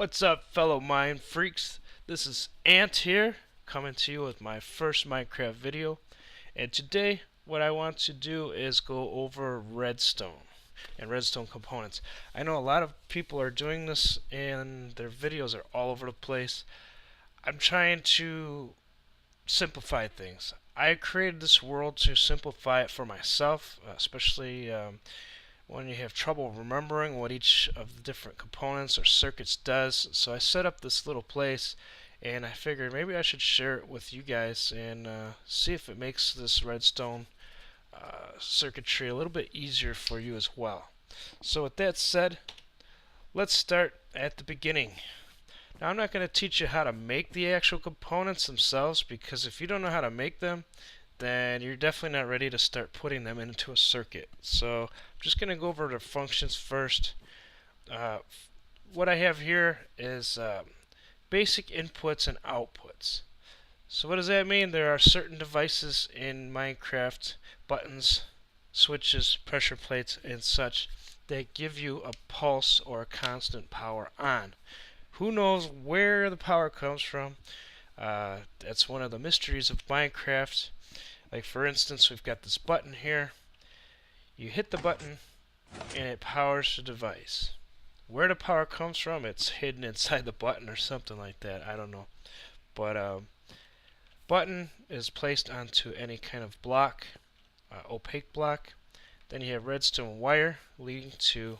What's up, fellow mind freaks? This is Ant here, coming to you with my first Minecraft video. And today, what I want to do is go over redstone and redstone components. I know a lot of people are doing this and their videos are all over the place. I'm trying to simplify things. I created this world to simplify it for myself, especially when you have trouble remembering what each of the different components or circuits does. So I set up this little place and I figured maybe I should share it with you guys and see if it makes this redstone circuitry a little bit easier for you as well. So with that said, let's start at the beginning. Now I'm not going to teach you how to make the actual components themselves, because if you don't know how to make them, then you're definitely not ready to start putting them into a circuit. So I'm just going to go over the functions first. What I have here is basic inputs and outputs. So what does that mean? There are certain devices in Minecraft, buttons, switches, pressure plates, and such, that give you a pulse or a constant power on. Who knows where the power comes from? That's one of the mysteries of Minecraft. Like, for instance, we've got this button here. You hit the button and it powers the device. Where the power comes from, it's hidden inside the button or something like that. I don't know. But button is placed onto any kind of block, opaque block. Then you have redstone wire leading to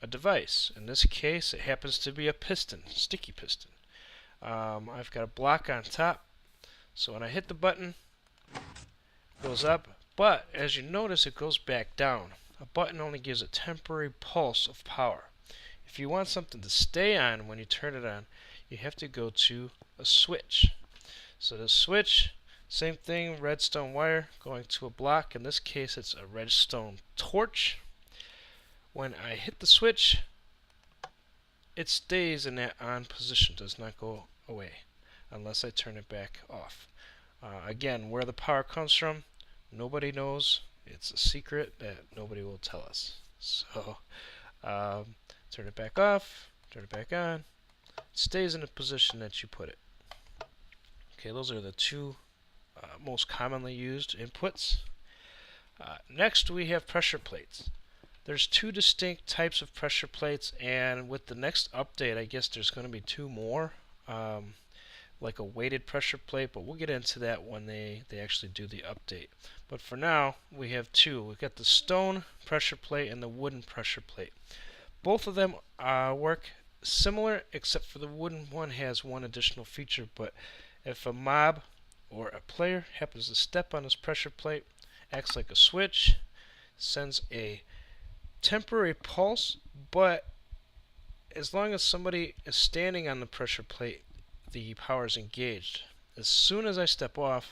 a device. In this case, it happens to be a piston, sticky piston. I've got a block on top, so when I hit the button, it goes up, but as you notice, it goes back down. A button only gives a temporary pulse of power. If you want something to stay on when you turn it on, you have to go to a switch. So the switch, same thing, redstone wire going to a block. In this case, it's a redstone torch. When I hit the switch, it stays in that on position, does not go away unless I turn it back off. Again, where the power comes from, nobody knows. It's a secret that nobody will tell us. So turn it back off, turn it back on. It stays in the position that you put it. Okay, those are the two most commonly used inputs. Next, we have pressure plates. There's two distinct types of pressure plates, and with the next update, I guess there's going to be two more, like a weighted pressure plate, but we'll get into that when they actually do the update. But for now, we have two. We've got the stone pressure plate and the wooden pressure plate. Both of them work similar, except for the wooden one has one additional feature. But if a mob or a player happens to step on this pressure plate, acts like a switch, sends a temporary pulse, but as long as somebody is standing on the pressure plate, the power is engaged. As soon as I step off,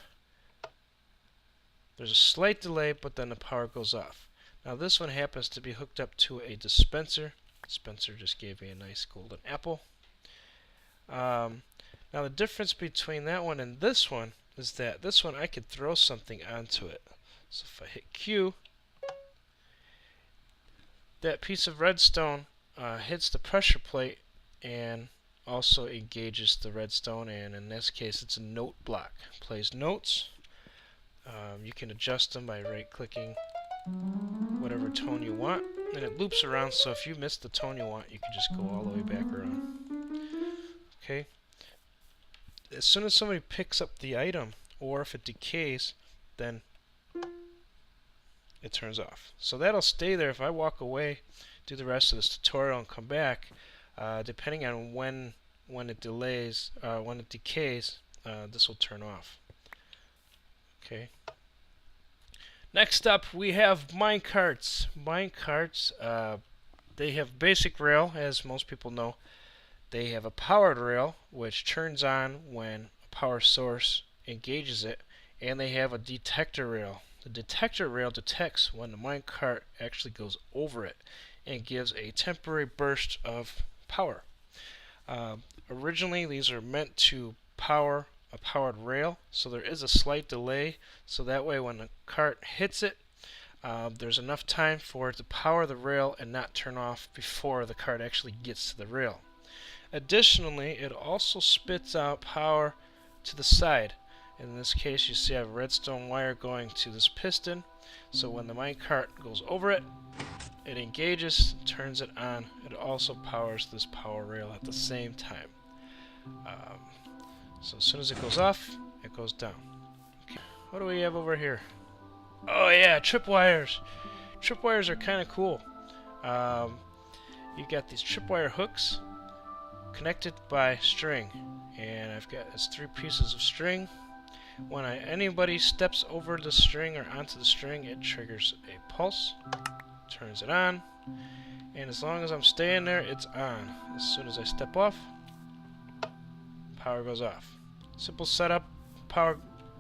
there's a slight delay, but then the power goes off. Now this one happens to be hooked up to a dispenser. Dispenser just gave me a nice golden apple. Now the difference between that one and this one is that this one I could throw something onto it. So if I hit Q, that piece of redstone hits the pressure plate and also engages the redstone, and in this case it's a note block. Plays notes. You can adjust them by right-clicking whatever tone you want, and it loops around, so if you miss the tone you want, you can just go all the way back around. Okay. As soon as somebody picks up the item, or if it decays, then it turns off. So that'll stay there. If I walk away, do the rest of this tutorial, and come back, depending on when it decays, this will turn off. Okay. Next up, we have minecarts. Minecarts, they have basic rail, as most people know. They have a powered rail, which turns on when a power source engages it, and they have a detector rail. The detector rail detects when the minecart actually goes over it and gives a temporary burst of power. Originally, these are meant to power a powered rail, so there is a slight delay, so that way when the cart hits it, there's enough time for it to power the rail and not turn off before the cart actually gets to the rail. Additionally, it also spits out power to the side. In this case, you see I have redstone wire going to this piston, so when the minecart goes over it, it engages, turns it on. It also powers this power rail at the same time. So as soon as it goes off, it goes down. Okay. What do we have over here? Oh yeah, tripwires. Tripwires are kind of cool. You got these tripwire hooks connected by string, and I've got 3 pieces of string. When anybody steps over the string or onto the string, it triggers a pulse, turns it on, and as long as I'm staying there, it's on. As soon as I step off, power goes off. Simple setup.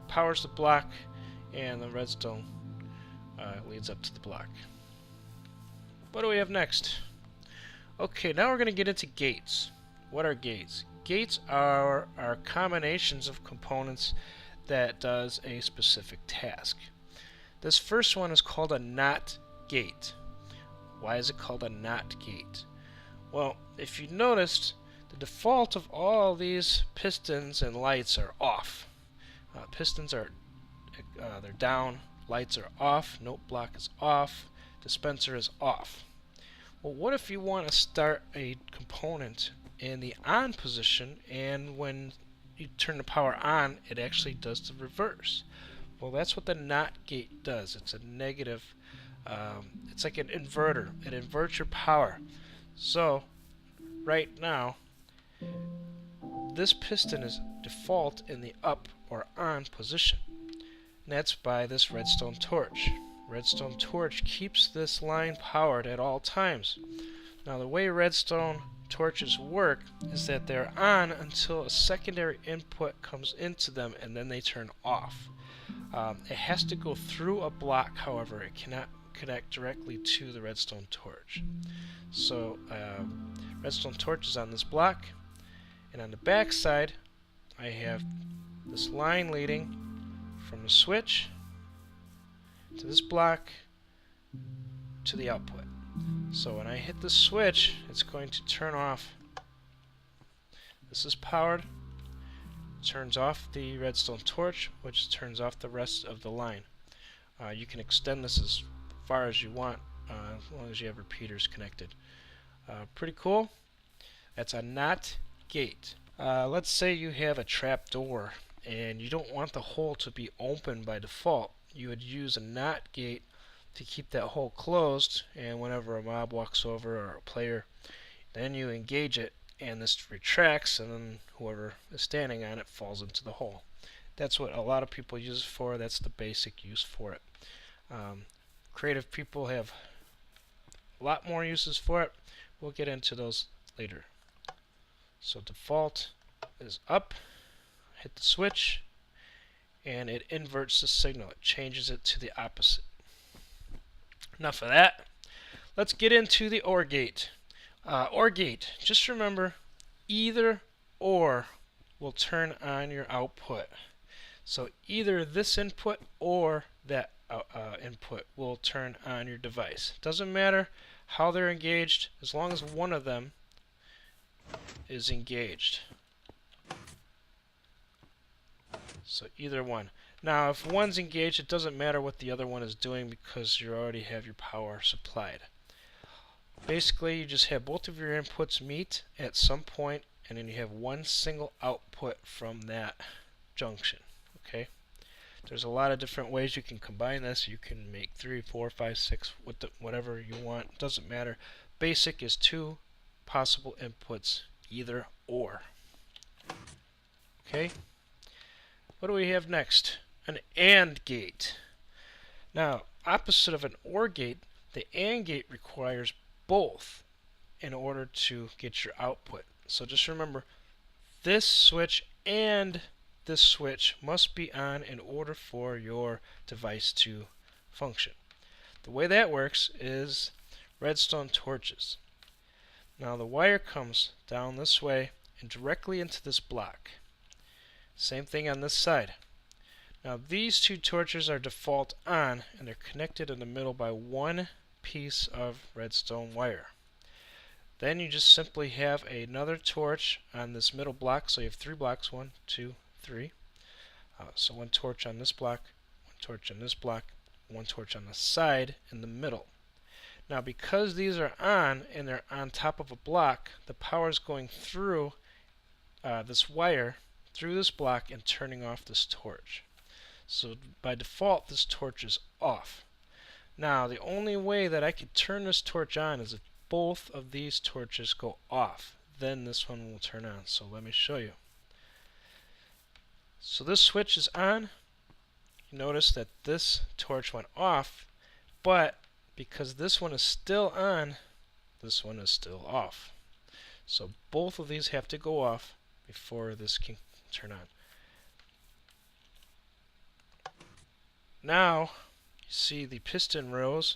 Powers the block, and the redstone leads up to the block. What do we have next? Okay, now we're going to get into gates. What are gates? Gates are combinations of components that does a specific task. This first one is called a NOT gate. Why is it called a NOT gate? Well, if you noticed, the default of all these pistons and lights are off. Pistons are they're down, lights are off, note block is off, dispenser is off. Well, what if you want to start a component in the on position, and when you turn the power on, it actually does the reverse? Well, that's what the NOT gate does. It's a negative, it's like an inverter. It inverts your power. So, right now, this piston is default in the up or on position. And that's by this redstone torch. Redstone torch keeps this line powered at all times. Now the way redstone torches work is that they're on until a secondary input comes into them, and then they turn off. It has to go through a block, however, it cannot connect directly to the redstone torch. So redstone torch is on this block, and on the back side I have this line leading from the switch to this block to the output. So when I hit the switch, it's going to turn off. This is powered. Turns off the redstone torch, which turns off the rest of the line. You can extend this as far as you want, as long as you have repeaters connected. Pretty cool. That's a NOT gate. Let's say you have a trap door and you don't want the hole to be open by default. You would use a NOT gate to keep that hole closed, and whenever a mob walks over or a player, then you engage it and this retracts, and then whoever is standing on it falls into the hole. That's what a lot of people use it for. That's the basic use for it. Creative people have a lot more uses for it. We'll get into those later. So default is up, hit the switch, and it inverts the signal. It changes it to the opposite. Enough of that. Let's get into the OR gate. OR gate, just remember, either or will turn on your output. So either this input or that input will turn on your device. Doesn't matter how they're engaged, as long as one of them is engaged. So either one. Now if one's engaged, it doesn't matter what the other one is doing because you already have your power supplied. Basically, you just have both of your inputs meet at some point, and then you have one single output from that junction. Okay? There's a lot of different ways you can combine this. You can make 3, 4, 5, 6, whatever you want. Doesn't matter. Basic is 2 possible inputs, either or. Okay? What do we have next? An AND gate. Now, opposite of an OR gate, the AND gate requires both in order to get your output. So just remember, this switch and this switch must be on in order for your device to function. The way that works is redstone torches. Now the wire comes down this way and directly into this block. Same thing on this side. Now these 2 torches are default on, and they're connected in the middle by one piece of redstone wire. Then you just simply have another torch on this middle block. So you have 3 blocks, 1, 2, 3. So 1 torch on this block, 1 torch on this block, 1 torch on the side in the middle. Now because these are on and they're on top of a block, the power is going through this wire, through this block, and turning off this torch. So by default this torch is off. Now the only way that I could turn this torch on is if both of these torches go off. Then this one will turn on. So let me show you. So this switch is on. You notice that this torch went off, but because this one is still on, this one is still off. So both of these have to go off before this can turn on. Now you see the piston rows.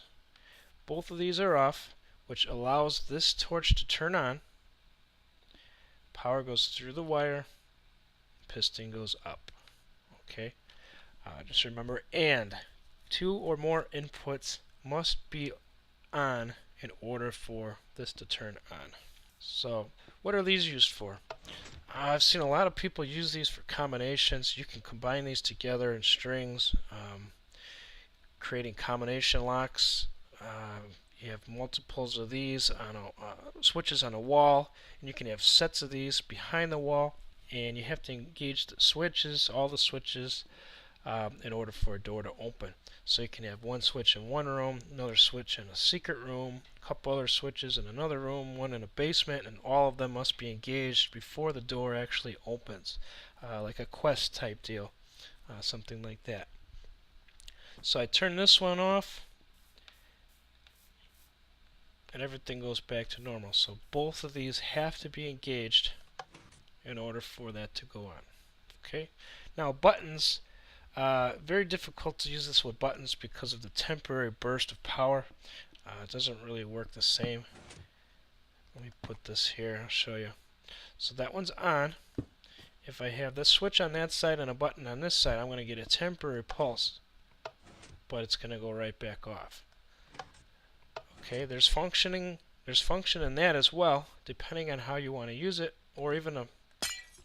Both of these are off, which allows this torch to turn on. Power goes through the wire, piston goes up. Okay, just remember, and 2 or more inputs must be on in order for this to turn on. So what are these used for? I've seen a lot of people use these for combinations. You can combine these together in strings, creating combination locks. You have multiples of these on switches on a wall, and you can have sets of these behind the wall, and you have to engage the switches, all the switches, in order for a door to open. So you can have one switch in one room, another switch in a secret room, a couple other switches in another room, one in a basement, and all of them must be engaged before the door actually opens, like a quest type deal, something like that. So I turn this one off, and everything goes back to normal. So both of these have to be engaged in order for that to go on. Okay. Now buttons, very difficult to use this with buttons because of the temporary burst of power. It doesn't really work the same. Let me put this here, I'll show you. So that one's on. If I have this switch on that side and a button on this side, I'm going to get a temporary pulse, but it's going to go right back off. Okay, there's function in that as well, depending on how you want to use it, or even a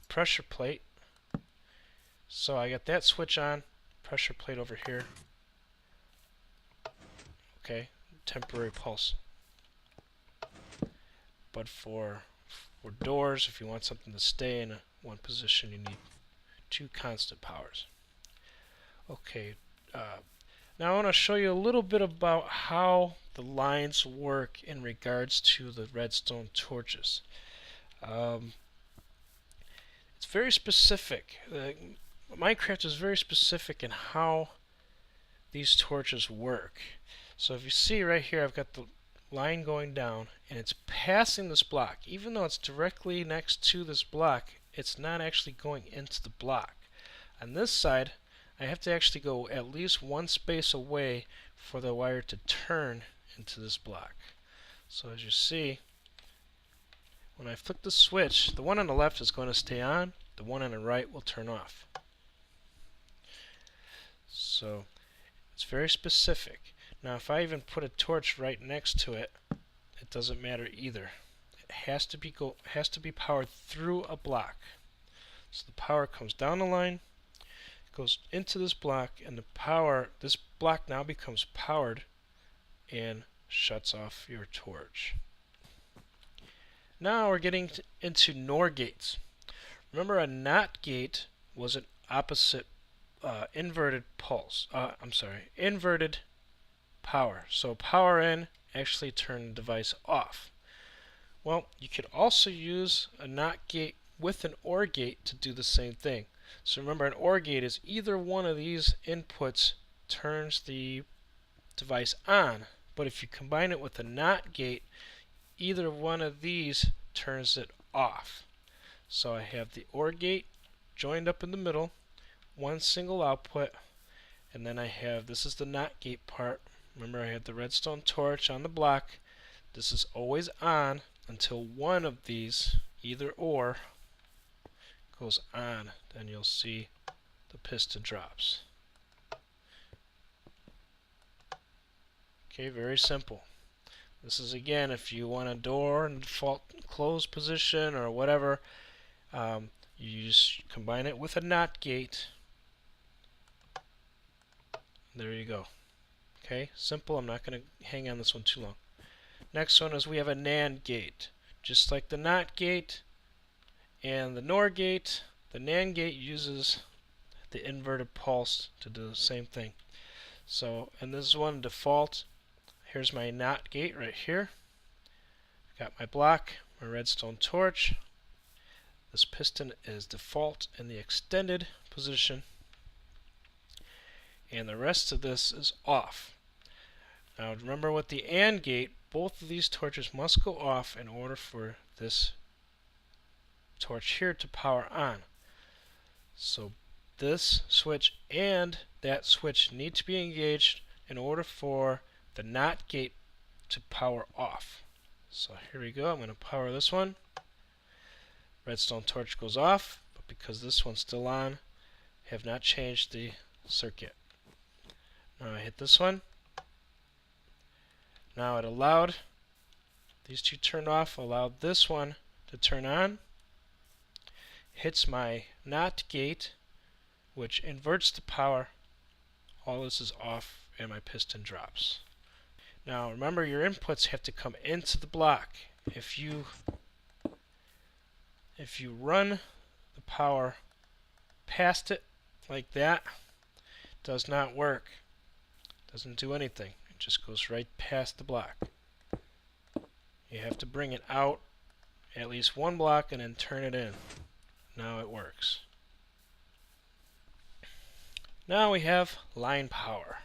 pressure plate. So I got that switch on, pressure plate over here. Okay, temporary pulse. But for doors, if you want something to stay in one position, you need 2 constant powers. Okay, now I want to show you a little bit about how the lines work in regards to the redstone torches. It's very specific. Minecraft is very specific in how these torches work. So if you see right here, I've got the line going down, and it's passing this block. Even though it's directly next to this block, it's not actually going into the block. On this side, I have to actually go at least 1 space away for the wire to turn into this block. So as you see, when I flick the switch, the one on the left is going to stay on, the one on the right will turn off. So it's very specific. Now if I even put a torch right next to it, it doesn't matter either. It has to be powered through a block. So the power comes down the line, goes into this block, and this block now becomes powered and shuts off your torch. Now we're getting into NOR gates. Remember, a NOT gate was an opposite inverted power. So power in actually turned the device off. Well, you could also use a NOT gate with an OR gate to do the same thing. So remember, an OR gate is either one of these inputs turns the device on, but if you combine it with a NOT gate, either one of these turns it off. So I have the OR gate joined up in the middle, one single output, and then I have, this is the NOT gate part. Remember, I had the redstone torch on the block. This is always on until one of these, either or, goes on. Then you'll see the piston drops. Okay, very simple. This is again if you want a door in default closed position or whatever. You just combine it with a NOT gate. There you go. Okay, simple. I'm not going to hang on this one too long. Next one is we have a NAND gate. Just like the NOT gate and the NOR gate, the NAND gate uses the inverted pulse to do the same thing. So, and this is one default. Here's my NOT gate right here. Got my block, my redstone torch. This piston is default in the extended position, and the rest of this is off. Now remember with the AND gate, both of these torches must go off in order for this torch here to power on. So this switch and that switch need to be engaged in order for the NOT gate to power off. So here we go. I'm going to power this one. Redstone torch goes off, but because this one's still on, I have not changed the circuit. Now I hit this one. Now it allowed these two turned off, allowed this one to turn on. Hits my NOT gate, which inverts the power. All this is off and my piston drops. Now remember, your inputs have to come into the block. If you run the power past it like that, it does not work. It doesn't do anything. It just goes right past the block. You have to bring it out at least one block and then turn it in. Now it works. Now we have line power.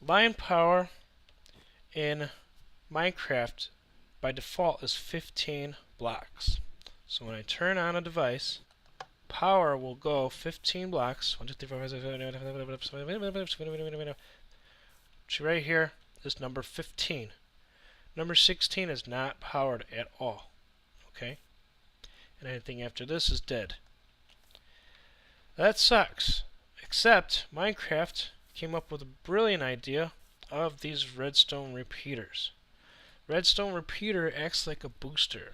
Line power in Minecraft by default is 15 blocks. So when I turn on a device, power will go 15 blocks. 1, 2, 3, 4, 5, 6, 7, 8, which right here is number 15. Number 16 is not powered at all. Okay? And anything after this is dead. That sucks. Except Minecraft came up with a brilliant idea of these redstone repeaters. Redstone repeater acts like a booster.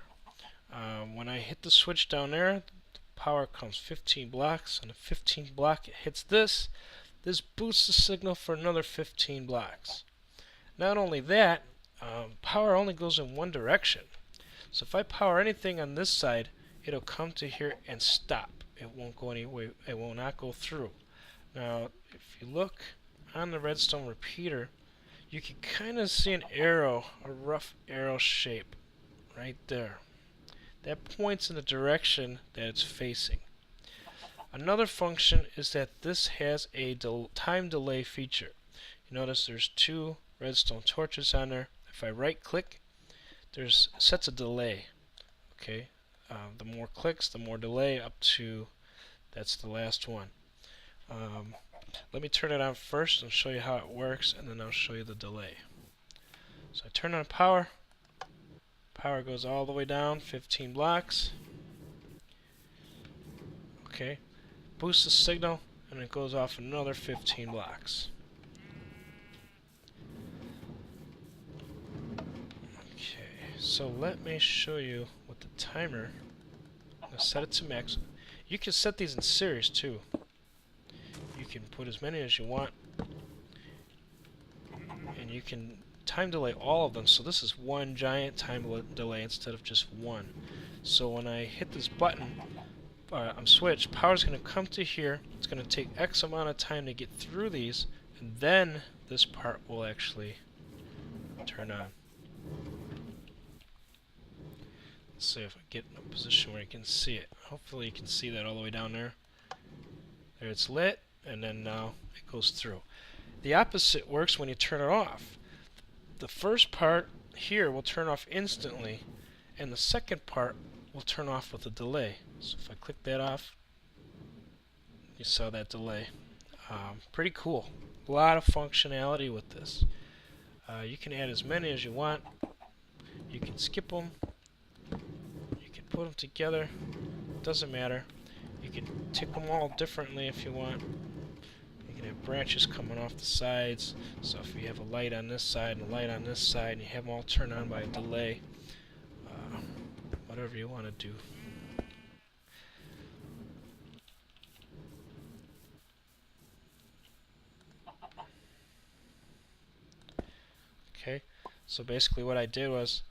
When I hit the switch down there, the power comes 15 blocks, and the 15th block it hits this. This boosts the signal for another 15 blocks. Not only that, power only goes in one direction. So if I power anything on this side, it'll come to here and stop. It won't go anywhere. It will not go through. Now, if you look on the redstone repeater, you can kind of see an arrow, a rough arrow shape right there. That points in the direction that it's facing. Another function is that this has a time delay feature. You notice there's two redstone torches on there. If I right click, there's sets a delay. Okay, the more clicks, the more delay up to, that's the last one. Let me turn it on first and show you how it works, and then I'll show you the delay. So I turn on power. Power goes all the way down, 15 blocks. Okay, boost the signal, and it goes off another 15 blocks. Okay, so let me show you with the timer. I'm going to set it to max. You can set these in series too. You can put as many as you want, and you can time delay all of them. So this is one giant time delay instead of just one. So when I hit this button, switch, power's going to come to here. It's going to take X amount of time to get through these, and then this part will actually turn on. Let's see if I get in a position where you can see it. Hopefully you can see that all the way down there. There, it's lit, and then now it goes through. The opposite works when you turn it off. The first part here will turn off instantly, and the second part will turn off with a delay. So if I click that off, you saw that delay. Pretty cool. A lot of functionality with this. You can add as many as you want. You can skip them. You can put them together. Doesn't matter. You can tick them all differently if you want. You can have branches coming off the sides. So if you have a light on this side and a light on this side, and you have them all turned on by a delay, whatever you want to do. Okay, so basically what I did was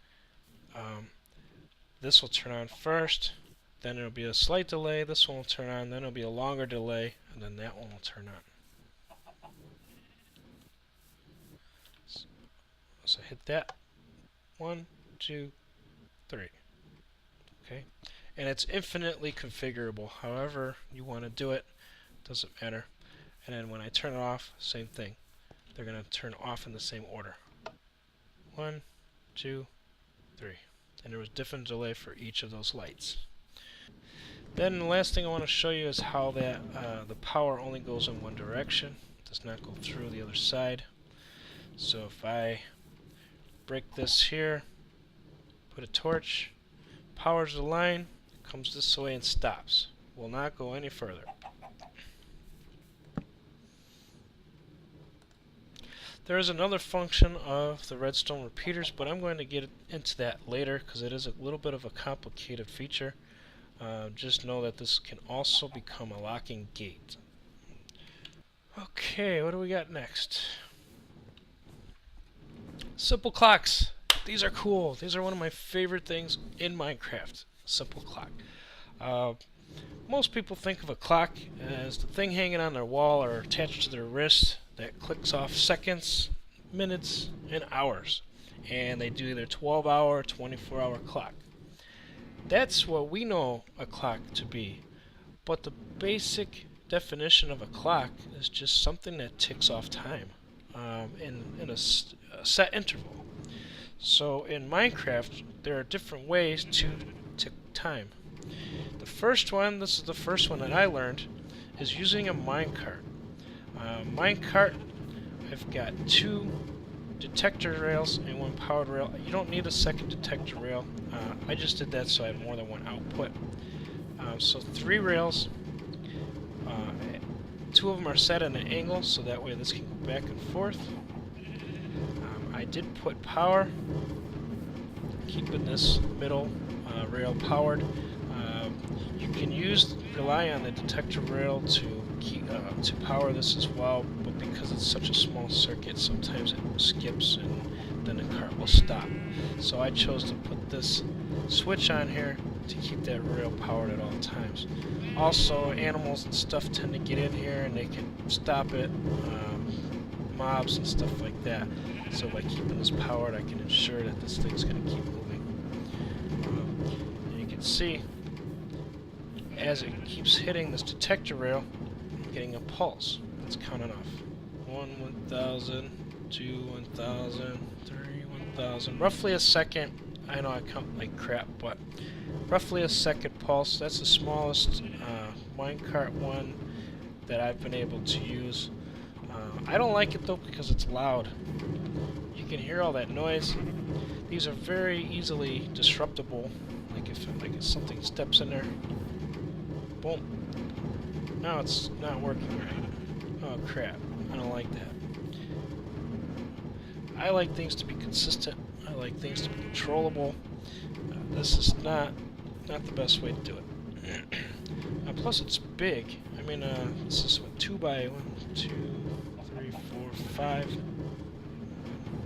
this will turn on first, then it'll be a slight delay, this one will turn on, then it'll be a longer delay, and then that one will turn on. So hit that. 1, 2, 3. Okay, and it's infinitely configurable. However you want to do it, doesn't matter. And then when I turn it off, same thing. They're going to turn off in the same order. 1, 2, 3. And there was different delay for each of those lights. Then the last thing I want to show you is how that the power only goes in one direction. It does not go through the other side. So if I break this here, put a torch, powers the line, comes this way and stops. Will not go any further. There is another function of the redstone repeaters, but I'm going to get into that later because it is a little bit of a complicated feature. Just know that this can also become a locking gate. Okay, what do we got next? Simple clocks. These are cool. These are one of my favorite things in Minecraft. Simple clock. Most people think of a clock as the thing hanging on their wall or attached to their wrist that clicks off seconds, minutes, and hours. And they do their 12-hour, 24-hour clock. That's what we know a clock to be. But the basic definition of a clock is just something that ticks off time in a set interval. So in Minecraft, there are different ways to tick time. The first one, this is the first one that I learned, is using a minecart. Minecart, I've got 2 detector rails and 1 powered rail. You don't need a second detector rail. I just did that so I have more than one output. So 3 rails. 2 of them are set at an angle, so that way this can go back and forth. I did put power, keeping this middle rail powered. You can rely on the detector rail to power this as well, but because it's such a small circuit, sometimes it skips and then the cart will stop. So I chose to put this switch on here to keep that rail powered at all times. Also, animals and stuff tend to get in here and they can stop it, mobs and stuff like that. So by keeping this powered, I can ensure that this thing's going to keep moving. And you can see, as it keeps hitting this detector rail, I'm getting a pulse. It's counting off. 1, 1,000, 2, 1,000, 3, 1,000. Roughly a second. I know I count like crap, but roughly a second pulse. That's the smallest minecart one that I've been able to use. I don't like it though because it's loud. You can hear all that noise. These are very easily disruptible. Like if something steps in there, boom. Now it's not working right. Oh crap! I don't like that. I like things to be consistent. I like things to be controllable. This is not the best way to do it. Plus it's big. I mean, this is what, 2 by 1, 2, 3, 4, 5. 1,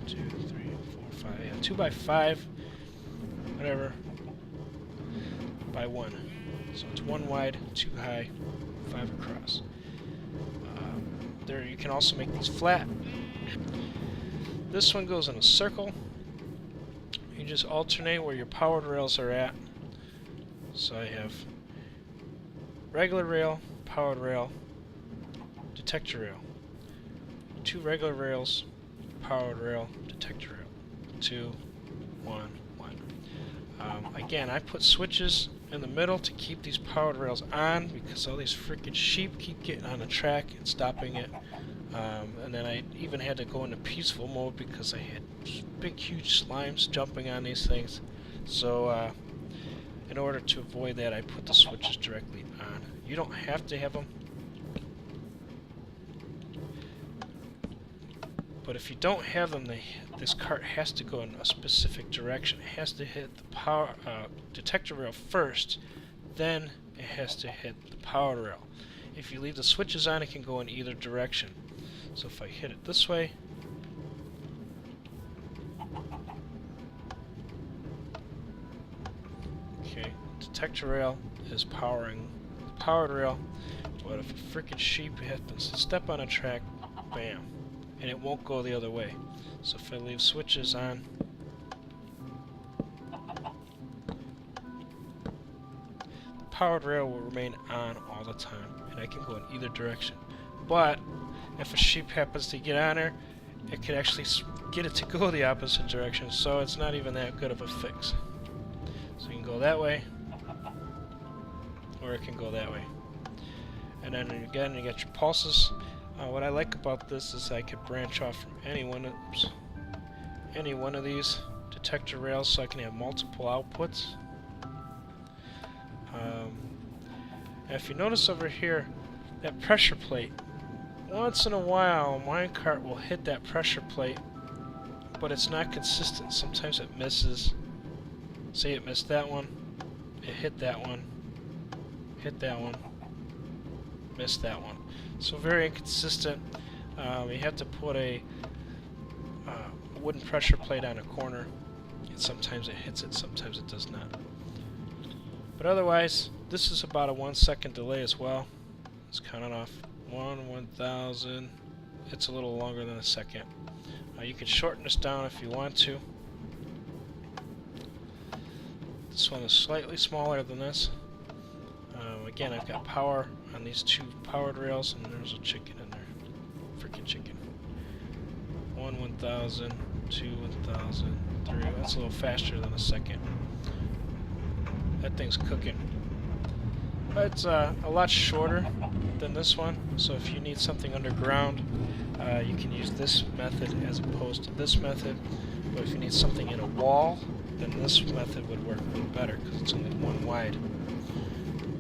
2, 3, 4, 5. Yeah, 2 by 5. Whatever. By 1. So it's 1 wide, 2 high, 5 across. There you can also make these flat. This one goes in a circle. You just alternate where your powered rails are at. So I have regular rail, powered rail, detector rail. 2 regular rails, powered rail, detector rail. 2, 1, 1. Again, I put switches in the middle to keep these powered rails on because all these freaking sheep keep getting on the track and stopping it. And then I even had to go into peaceful mode because I had big huge slimes jumping on these things. So in order to avoid that, I put the switches directly on. You don't have to have them. But if you don't have them, this cart has to go in a specific direction. It has to hit the power detector rail first, then it has to hit the power rail. If you leave the switches on, it can go in either direction. So if I hit it this way, okay, detector rail is powering the powered rail. But if a freaking sheep happens to step on a track, bam, and it won't go the other way. So if I leave switches on, the powered rail will remain on all the time, and I can go in either direction. But if a sheep happens to get on her, it could actually get it to go the opposite direction, so it's not even that good of a fix. So you can go that way, or it can go that way. And then again, you get your pulses. What I like about this is I could branch off from any one of these detector rails, so I can have multiple outputs. And if you notice over here, that pressure plate, once in a while a minecart will hit that pressure plate, but it's not consistent. Sometimes it misses. Say it missed that one, it hit that one, hit that one, missed that one. So very inconsistent. You have to put a wooden pressure plate on a corner, and sometimes it hits it, sometimes it does not. But otherwise, this is about a 1 second delay as well. Let's count it off. 1/1000. It's a little longer than a second. You can shorten this down if you want to. This one is slightly smaller than this. Again, I've got power on these two powered rails, and there's a chicken in there. Freaking chicken. 1/1000, 2/1000, 3. That's a little faster than a second. That thing's cooking. But it's a lot shorter than this one, so if you need something underground, you can use this method as opposed to this method. But if you need something in a wall, then this method would work a little better because it's only one wide.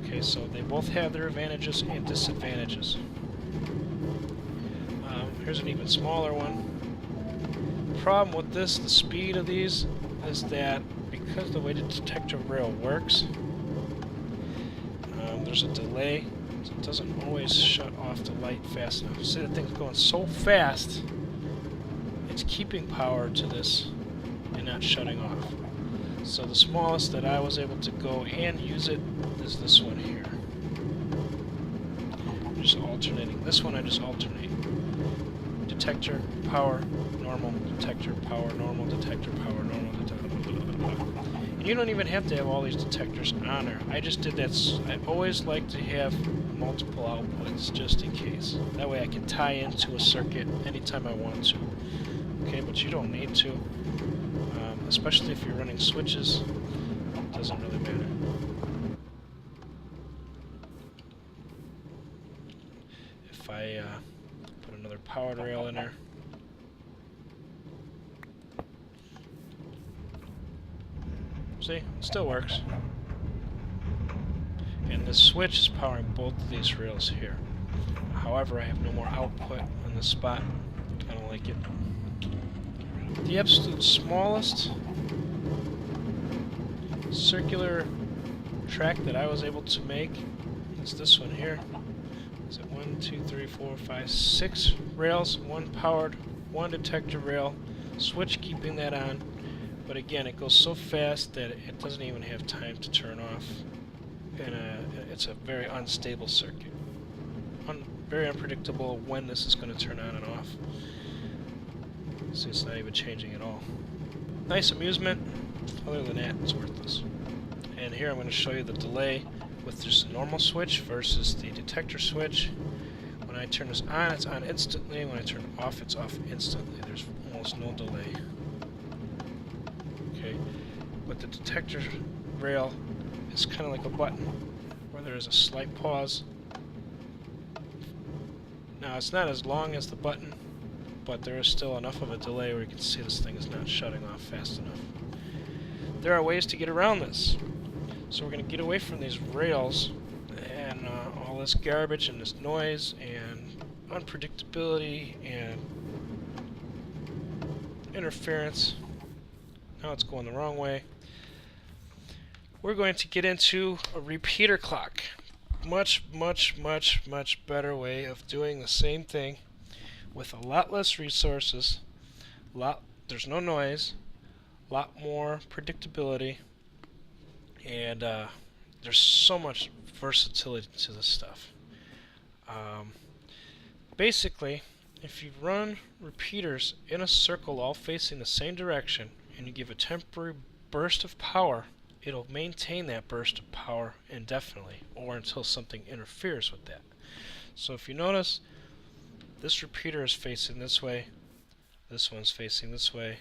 Okay, so they both have their advantages and disadvantages. Here's an even smaller one. The problem with this, the speed of these, is that because the way the detector rail works, there's a delay, so it doesn't always shut off the light fast enough. See, the thing's going so fast, it's keeping power to this and not shutting off. So the smallest that I was able to go and use it is this one here. Just alternating. This one I just alternate. Detector, power, normal, detector, power, normal, detector, power, normal, detector. And you don't even have to have all these detectors on there. I just did that. I always like to have multiple outputs just in case. That way I can tie into a circuit anytime I want to. Okay, but you don't need to. Especially if you're running switches, it doesn't really matter. If I put another powered rail in there, see, it still works. And this switch is powering both of these rails here. However, I have no more output on this spot. I don't like it. The absolute smallest circular track that I was able to make is this one here. Is it 1, 2, 3, 4, 5, 6 rails, one powered, one detector rail, switch keeping that on. But again, it goes so fast that it doesn't even have time to turn off. And it's a very unstable circuit. Very unpredictable when this is going to turn on and off. So it's not even changing at all. Nice amusement. Other than that, it's worthless. And here I'm going to show you the delay with just a normal switch versus the detector switch. When I turn this on, it's on instantly. When I turn it off, it's off instantly. There's almost no delay. Okay, but the detector rail is kind of like a button where there is a slight pause. Now it's not as long as the button, but there is still enough of a delay where you can see this thing is not shutting off fast enough. There are ways to get around this. So we're going to get away from these rails and all this garbage and this noise and unpredictability and interference. Now it's going the wrong way. We're going to get into a repeater clock. Much better way of doing the same thing with a lot less resources. There's no noise. A lot more predictability. And there's so much versatility to this stuff. Basically, if you run repeaters in a circle all facing the same direction and you give a temporary burst of power, it'll maintain that burst of power indefinitely or until something interferes with that. So if you notice, this repeater is facing this way, this one's facing this way,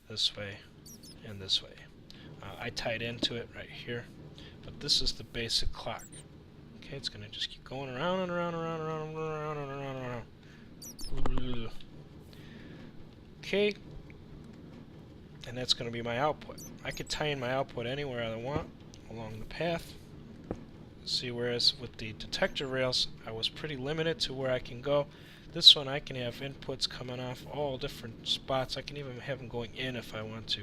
and this way. I tied into it right here, but this is the basic clock. Okay, it's going to just keep going around and around and around and around and around and around and around. Okay, and that's going to be my output. I could tie in my output anywhere I want along the path. See, whereas with the detector rails, I was pretty limited to where I can go. This one I can have inputs coming off all different spots. I can even have them going in if I want to.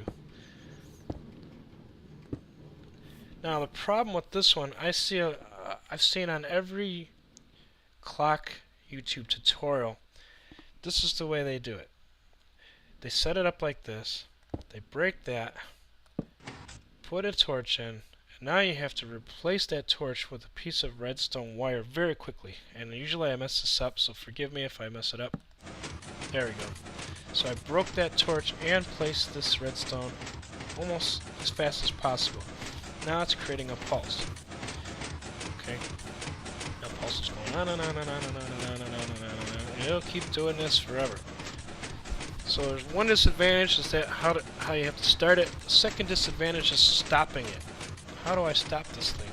Now the problem with this one, I've seen on every clock YouTube tutorial, this is the way they do it. They set it up like this, they break that, put a torch in, and now you have to replace that torch with a piece of redstone wire very quickly. And usually I mess this up, so forgive me if I mess it up. There we go. So I broke that torch and placed this redstone almost as fast as possible. Now it's creating a pulse. Okay. Now pulse is going on and on and on and on and on and on and on and on. It'll keep doing this forever. So there's one disadvantage is that how you have to start it. The second disadvantage is stopping it. How do I stop this thing?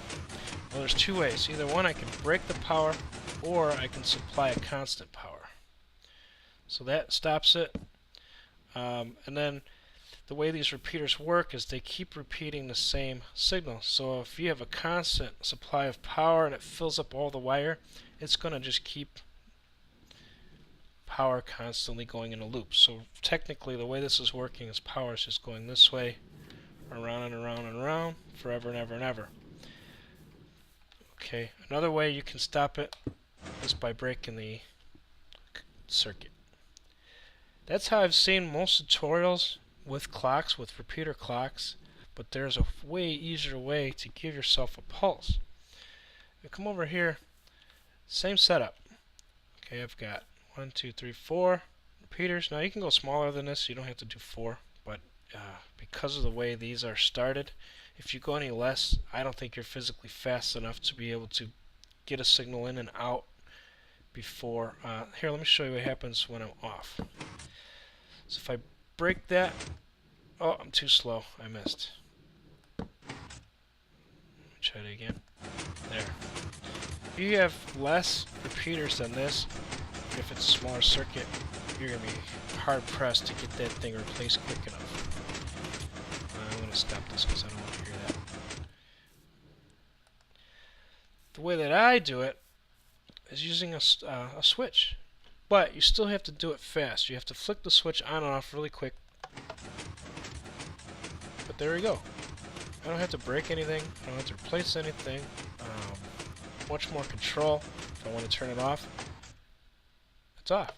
Well, there's two ways. Either one, I can break the power, or I can supply a constant power. So that stops it. And then the way these repeaters work is they keep repeating the same signal. So if you have a constant supply of power and it fills up all the wire, it's going to just keep power constantly going in a loop. So technically the way this is working is power is just going this way, around and around and around, forever and ever and ever. Okay, another way you can stop it is by breaking the circuit. That's how I've seen most tutorials with clocks, with repeater clocks, but there's a way easier way to give yourself a pulse. You come over here, same setup. Okay, I've got 1, 2, 3, 4 repeaters. Now you can go smaller than this, you don't have to do 4, but because of the way these are started, if you go any less, I don't think you're physically fast enough to be able to get a signal in and out before. Here, let me show you what happens when I'm off. So if I break that, oh, I'm too slow, I missed. Let me try it again. There. If you have less repeaters than this, if it's a smaller circuit, you're going to be hard pressed to get that thing replaced quick enough. I'm going to stop this because I don't want to hear that. The way that I do it is using a switch. But you still have to do it fast. You have to flick the switch on and off really quick. But there we go. I don't have to break anything. I don't have to replace anything. Much more control. If I want to turn it off, it's off.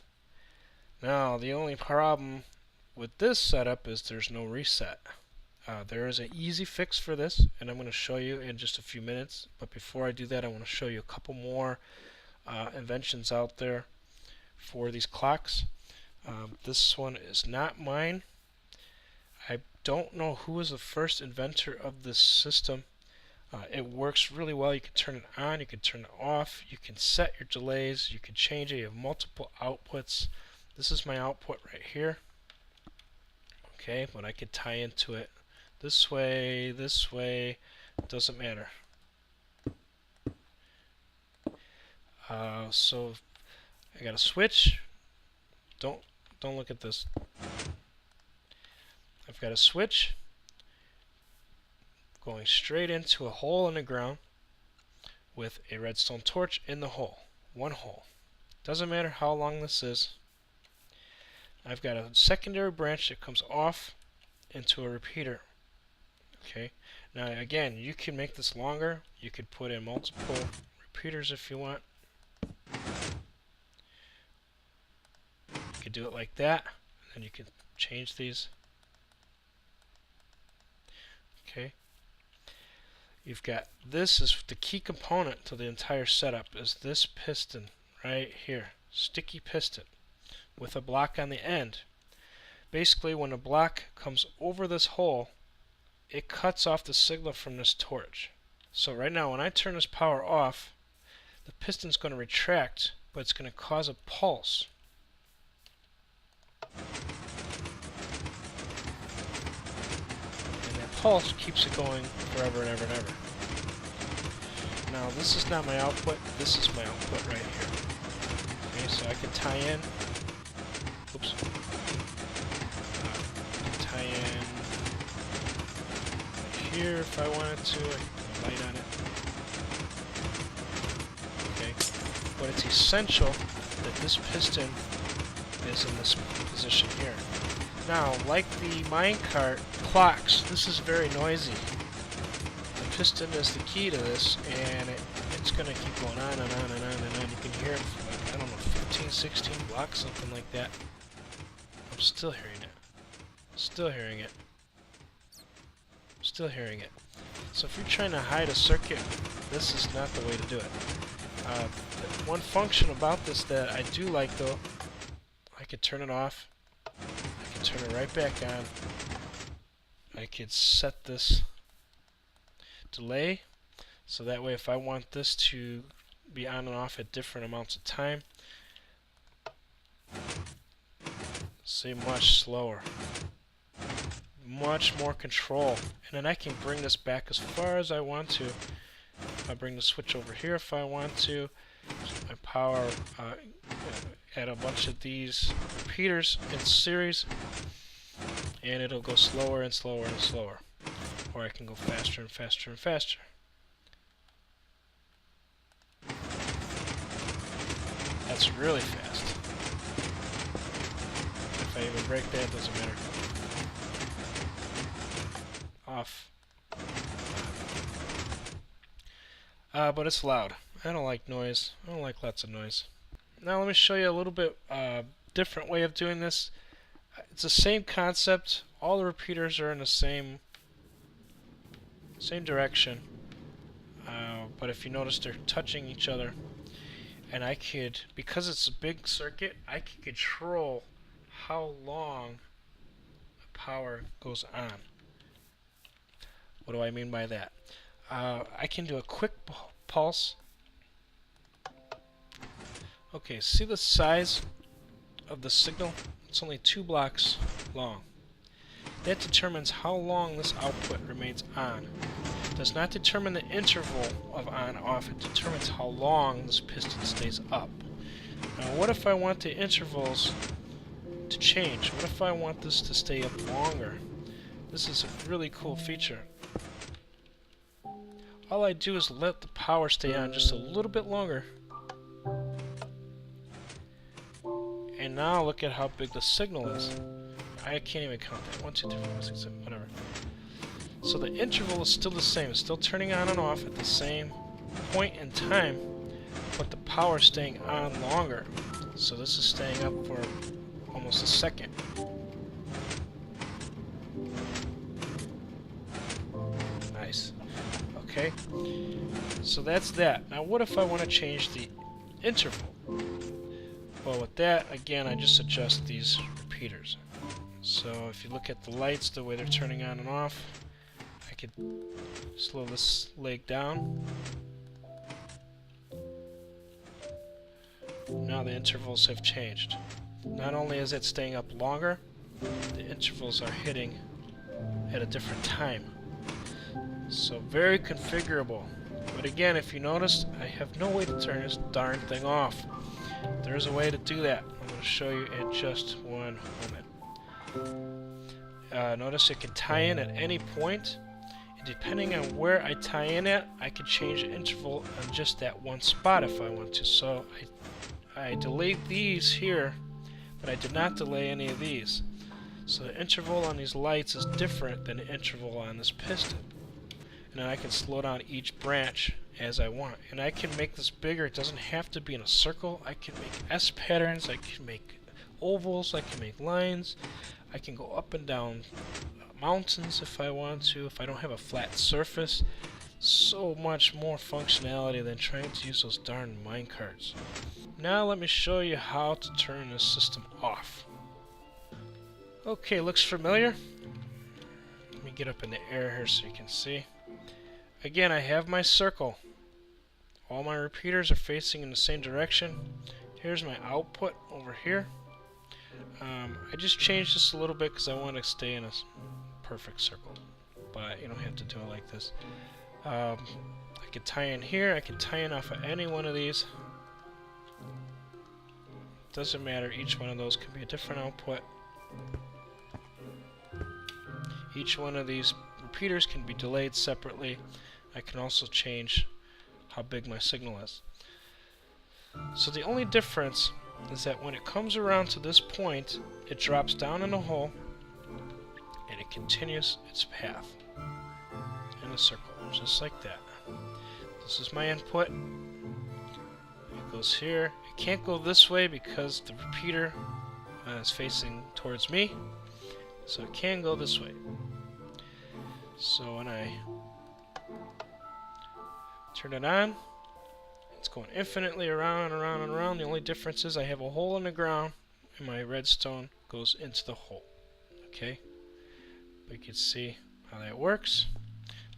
Now, the only problem with this setup is there's no reset. There is an easy fix for this, and I'm going to show you in just a few minutes. But before I do that, I want to show you a couple more inventions out there for these clocks. This one is not mine. I don't know who was the first inventor of this system. It works really well. You can turn it on, you can turn it off, you can set your delays, you can change it. You have multiple outputs. This is my output right here. Okay, but I could tie into it this way, doesn't matter. So I got a switch. Don't look at this. I've got a switch going straight into a hole in the ground with a redstone torch in the hole. One hole. Doesn't matter how long this is. I've got a secondary branch that comes off into a repeater. Okay. Now again, you can make this longer. You could put in multiple repeaters if you want. You could do it like that, and you can change these. Okay. You've got, this is the key component to the entire setup, is this piston right here. Sticky piston with a block on the end. Basically, when a block comes over this hole, it cuts off the signal from this torch. So right now, when I turn this power off, the piston's going to retract, but it's going to cause a pulse. And that pulse keeps it going forever and ever and ever. Now, this is not my output. This is my output right here. Okay, so I can tie in. Oops. Tie in right here if I wanted to. I can light on it. Okay, but it's essential that this piston is in this position here. Now, like the minecart clocks, this is very noisy. The piston is the key to this, and it's going to keep going on and on and on and on. You can hear it for like, I don't know, 15, 16 blocks, something like that. I'm still hearing it. Still hearing it. Still hearing it. So if you're trying to hide a circuit, this is not the way to do it. One function about this that I do like though, I could turn it off. I could turn it right back on. I could set this delay, so that way if I want this to be on and off at different amounts of time, say much slower, much more control, and then I can bring this back as far as I want to. I bring the switch over here if I want to. I power, add a bunch of these repeaters in series, and it'll go slower and slower and slower. Or I can go faster and faster and faster. That's really fast. If I even break that, it doesn't matter. Off. But it's loud. I don't like noise. I don't like lots of noise. Now let me show you a little bit different way of doing this. It's the same concept. All the repeaters are in the same direction. But if you notice, they're touching each other. And I could, because it's a big circuit, I can control how long the power goes on. What do I mean by that? I can do a quick pulse. Okay, see the size of the signal? It's only 2 blocks long. That determines how long this output remains on. It does not determine the interval of on-off, it determines how long this piston stays up. Now what if I want the intervals to change? What if I want this to stay up longer? This is a really cool feature. All I do is let the power stay on just a little bit longer. And now look at how big the signal is. I can't even count that. 1, 2, 3, 4, 5, 6, 7, whatever. So the interval is still the same. It's still turning on and off at the same point in time, but the power is staying on longer. So this is staying up for almost a second. Nice. Okay. So that's that. Now what if I want to change the interval? Well, with that, again, I just adjust these repeaters. So if you look at the lights, the way they're turning on and off, I could slow this leg down. Now the intervals have changed. Not only is it staying up longer, the intervals are hitting at a different time. So very configurable. But again, if you noticed, I have no way to turn this darn thing off. There's a way to do that. I'm going to show you in just one moment. Notice it can tie in at any point, and depending on where I tie in at, I can change the interval on just that one spot if I want to. So I delete these here, but I did not delay any of these. So the interval on these lights is different than the interval on this piston. And then I can slow down each branch as I want. And I can make this bigger. It doesn't have to be in a circle. I can make S patterns. I can make ovals. I can make lines. I can go up and down mountains if I want to, if I don't have a flat surface. So much more functionality than trying to use those darn minecarts. Now let me show you how to turn this system off. Okay, looks familiar. Let me get up in the air here so you can see. Again, I have my circle. All my repeaters are facing in the same direction. Here's my output over here. I just changed this a little bit because I want to stay in a perfect circle. But you don't have to do it like this. I can tie in here. I can tie in off of any one of these. Doesn't matter. Each one of those can be a different output. Each one of these repeaters can be delayed separately. I can also change how big my signal is. So the only difference is that when it comes around to this point, it drops down in a hole and it continues its path in a circle, just like that. This is my input. It goes here. It can't go this way because the repeater is facing towards me, so it can go this way. So when I turn it on, it's going infinitely around and around and around. The only difference is I have a hole in the ground and my redstone goes into the hole. Okay? But you can see how that works.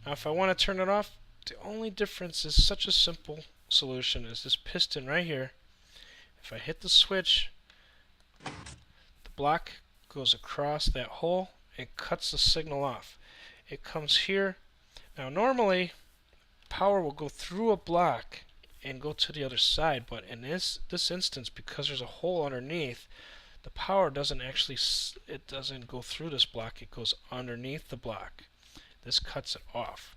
Now if I want to turn it off, the only difference is such a simple solution is this piston right here. If I hit the switch, the block goes across that hole and cuts the signal off. It comes here. Now normally power will go through a block and go to the other side, but in this instance, because there's a hole underneath, the power doesn't actually, it doesn't go through this block, it goes underneath the block. This cuts it off.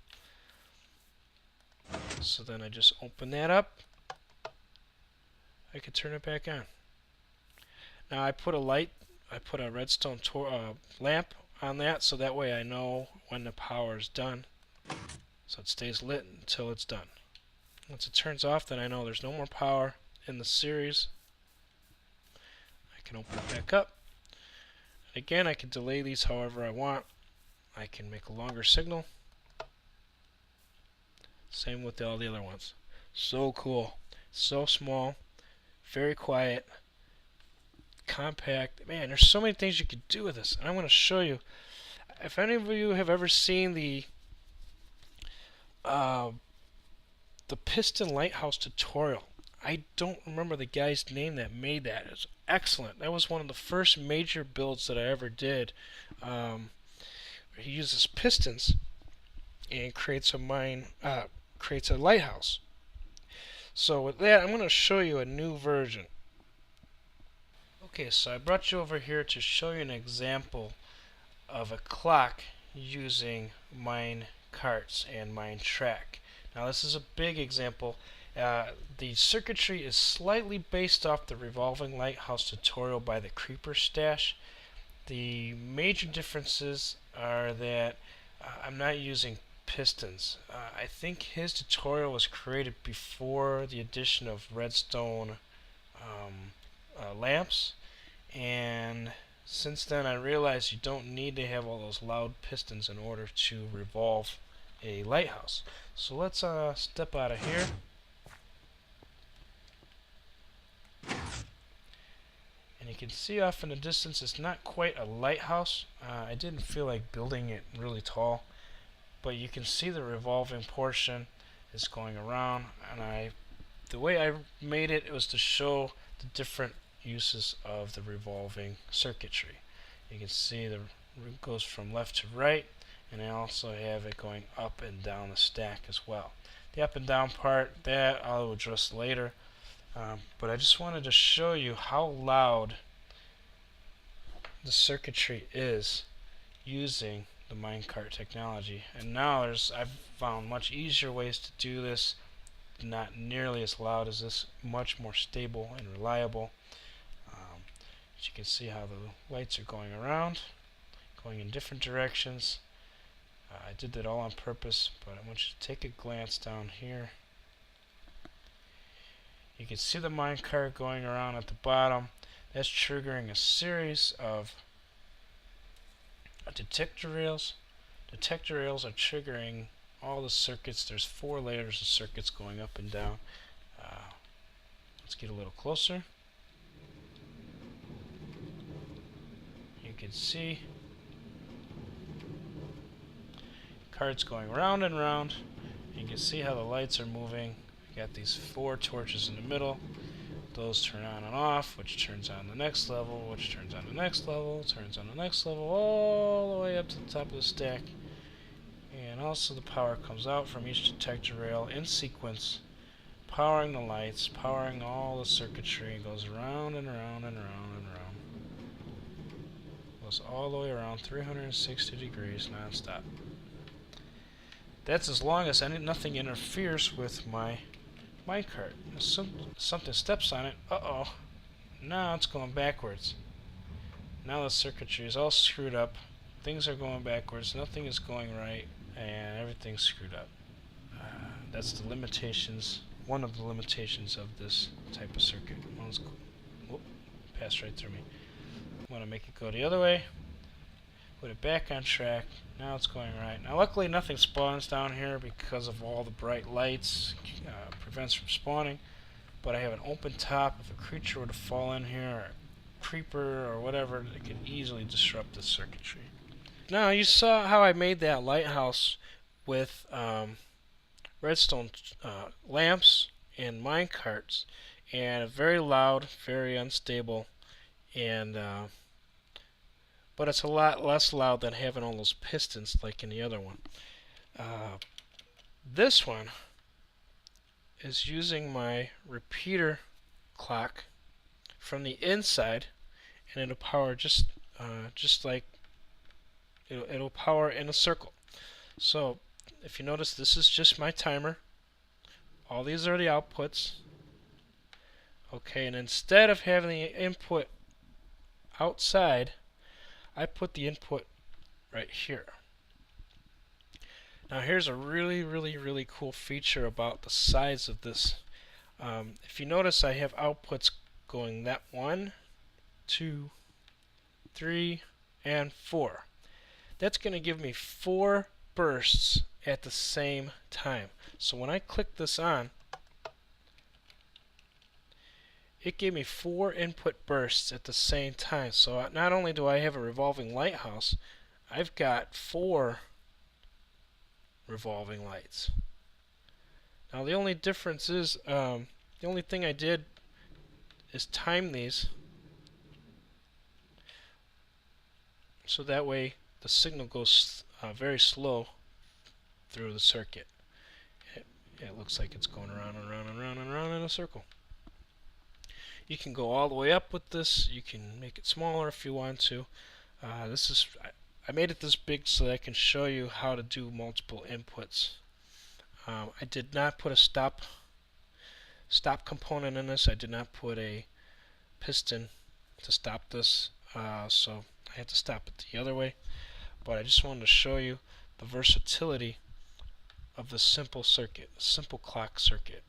So then I just open that up. I can turn it back on. Now I put a redstone lamp on that, so that way I know when the power is done. So it stays lit until it's done. Once it turns off, then I know there's no more power in the series. I can open it back up. Again, I can delay these however I want. I can make a longer signal. Same with all the other ones. So cool. So small. Very quiet. Compact. Man, there's so many things you could do with this. And I want to show you. If any of you have ever seen the piston lighthouse tutorial, I don't remember the guy's name that made that. It was excellent. That was one of the first major builds that I ever did. He uses pistons and creates a lighthouse. So with that, I'm going to show you a new version. Okay, so I brought you over here to show you an example of a clock using mine carts and mine track. Now this is a big example. The circuitry is slightly based off the revolving lighthouse tutorial by the Creeper Stash. The major differences are that I'm not using pistons. I think his tutorial was created before the addition of redstone lamps, and since then I realized you don't need to have all those loud pistons in order to revolve a lighthouse. So let's step out of here. And you can see off in the distance it's not quite a lighthouse. I didn't feel like building it really tall, but you can see the revolving portion is going around, and the way I made it was to show the different uses of the revolving circuitry. You can see it goes from left to right, and I also have it going up and down the stack as well. The up and down part, that I'll address later. But I just wanted to show you how loud the circuitry is using the minecart technology. And now I've found much easier ways to do this, not nearly as loud as this, much more stable and reliable. But you can see how the lights are going around, going in different directions. I did that all on purpose, but I want you to take a glance down here. You can see the minecart going around at the bottom. That's triggering a series of detector rails. Detector rails are triggering all the circuits. There's 4 layers of circuits going up and down. Let's get a little closer. You can see carts going round and round. You can see how the lights are moving. You got these 4 torches in the middle. Those turn on and off, which turns on the next level, which turns on the next level, turns on the next level, all the way up to the top of the stack. And also the power comes out from each detector rail in sequence, powering the lights, powering all the circuitry. It goes around and around and around and around. Goes all the way around 360 degrees non-stop. That's as long as nothing interferes with my minecart. If something steps on it, uh-oh, now it's going backwards. Now the circuitry is all screwed up. Things are going backwards, nothing is going right, and everything's screwed up. That's the limitations, one of the limitations of this type of circuit. Whoop, passed right through me. I want to make it go the other way. Put it back on track. Now it's going right. Now luckily nothing spawns down here because of all the bright lights. Prevents from spawning. But I have an open top. If a creature were to fall in here, or a creeper or whatever, it could easily disrupt the circuitry. Now you saw how I made that lighthouse with redstone lamps and minecarts, and very loud, very unstable, and but it's a lot less loud than having all those pistons like in the other one. This one is using my repeater clock from the inside, and it'll power just like it'll power in a circle. So if you notice, this is just my timer. All these are the outputs. Okay, and instead of having the input outside, I put the input right here. Now here's a really cool feature about the size of this. If you notice, I have outputs going that 1, 2, 3, and 4. That's going to give me 4 bursts at the same time. So when I click this on, it gave me 4 input bursts at the same time. So not only do I have a revolving lighthouse, I've got 4 revolving lights. Now the only difference is, the only thing I did is time these so that way the signal goes very slow through the circuit. It looks like it's going around and around and around and around in a circle. You can go all the way up with this. You can make it smaller if you want to. I made it this big so that I can show you how to do multiple inputs. I did not put a stop component in this. I did not put a piston to stop this, so I had to stop it the other way. But I just wanted to show you the versatility of the simple circuit, a simple clock circuit.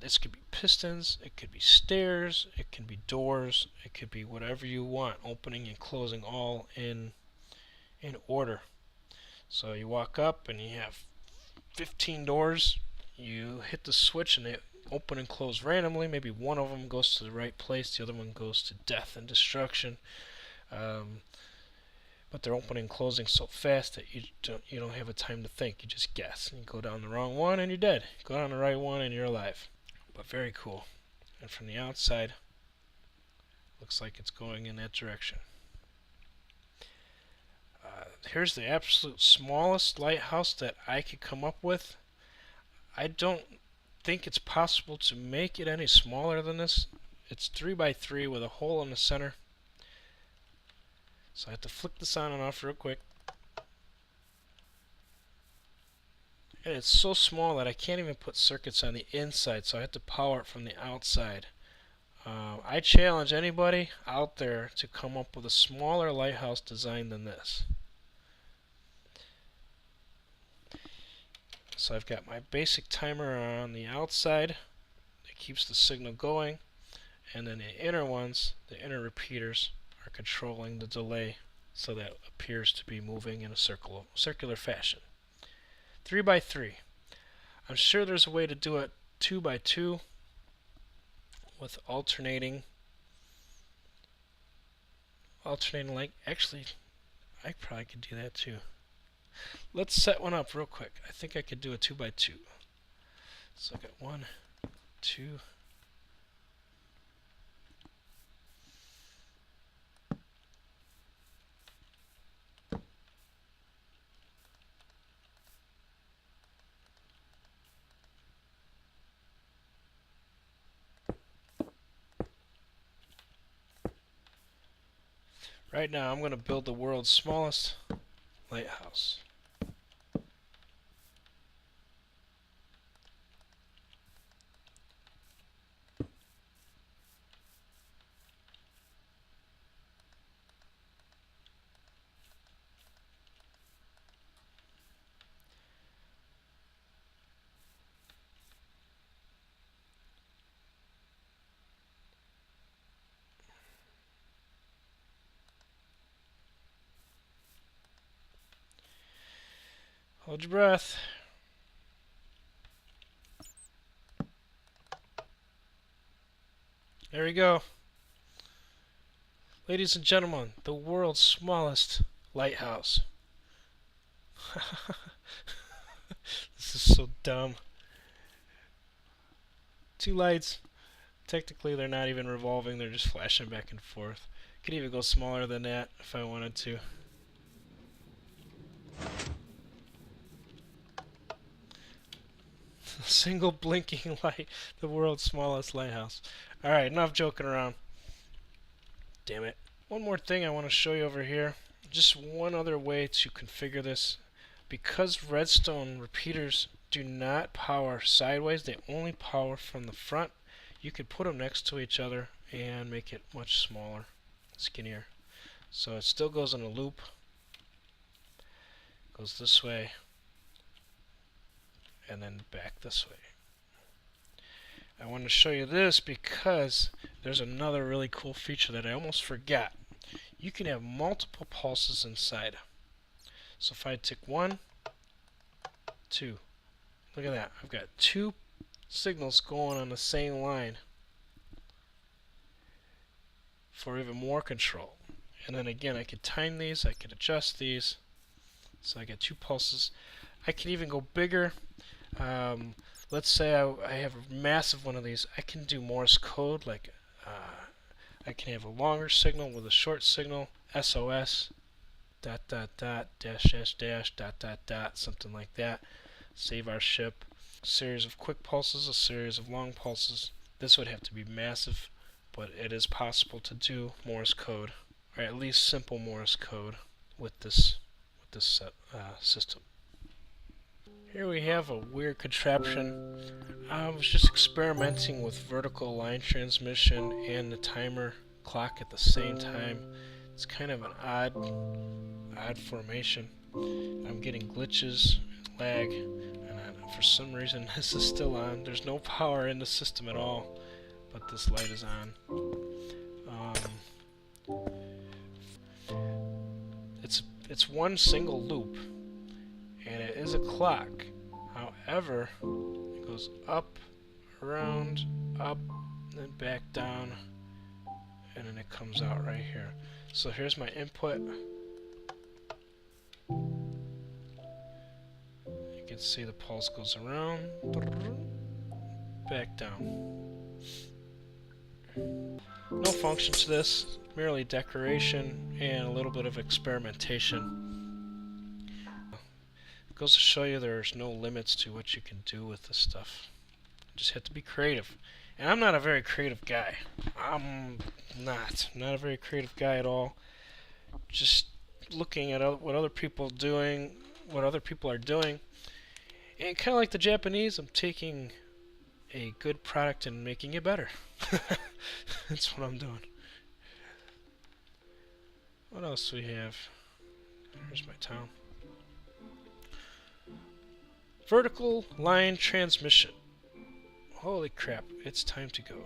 This could be pistons, it could be stairs, it can be doors, it could be whatever you want, opening and closing all in order. So you walk up and you have 15 doors, you hit the switch and they open and close randomly. Maybe one of them goes to the right place, the other one goes to death and destruction. But they're opening and closing so fast that you don't have a time to think. You just guess. And you go down the wrong one and you're dead. You go down the right one and you're alive. But very cool. And from the outside, looks like it's going in that direction. Here's the absolute smallest lighthouse that I could come up with. I don't think it's possible to make it any smaller than this. It's 3 by 3 with a hole in the center. So I have to flick this on and off real quick. And it's so small that I can't even put circuits on the inside, so I have to power it from the outside. I challenge anybody out there to come up with a smaller lighthouse design than this. So I've got my basic timer on the outside that keeps the signal going, and then the inner ones, the inner repeaters, are controlling the delay so that it appears to be moving in a circular fashion. 3 by 3. I'm sure there's a way to do it 2 by 2 with alternating length. Actually, I probably could do that too. Let's set one up real quick. I think I could do a 2 by 2. So I got 1, 2. Right now I'm going to build the world's smallest lighthouse. Hold your breath. There we go. Ladies and gentlemen, the world's smallest lighthouse. This is so dumb. 2 lights. Technically they're not even revolving, they're just flashing back and forth. Could even go smaller than that if I wanted to. Single blinking light, the world's smallest lighthouse. Alright, enough joking around. Damn it. One more thing I want to show you over here. Just one other way to configure this. Because redstone repeaters do not power sideways, they only power from the front. You could put them next to each other and make it much smaller, skinnier. So it still goes in a loop. Goes this way and then back this way. I want to show you this because there's another really cool feature that I almost forgot. You can have multiple pulses inside. So if I take 1, 2, look at that. I've got 2 signals going on the same line for even more control. And then again, I could time these, I could adjust these. So I get 2 pulses. I can even go bigger. Let's say I have a massive one of these. I can do Morse code, like I can have a longer signal with a short signal, SOS, dot dot dot, dash dash dash, dot dot dot, something like that. Save our ship. A series of quick pulses, a series of long pulses. This would have to be massive, but it is possible to do Morse code, or at least simple Morse code with this system. Here we have a weird contraption. I was just experimenting with vertical line transmission and the timer clock at the same time. It's kind of an odd formation. I'm getting glitches, lag, and for some reason this is still on. There's no power in the system at all, but this light is on. It's one single loop, and it is a clock. However, it goes up, around, up, then back down, and then it comes out right here. So here's my input. You can see the pulse goes around, back down. No function to this, merely decoration and a little bit of experimentation. It goes to show you there's no limits to what you can do with this stuff. You just have to be creative. And I'm not a very creative guy. I'm not a very creative guy at all. Just looking at what other people are doing, and kind of like the Japanese, I'm taking a good product and making it better. That's what I'm doing. What else do we have? Here's my town. Vertical line transmission. Holy crap, it's time to go.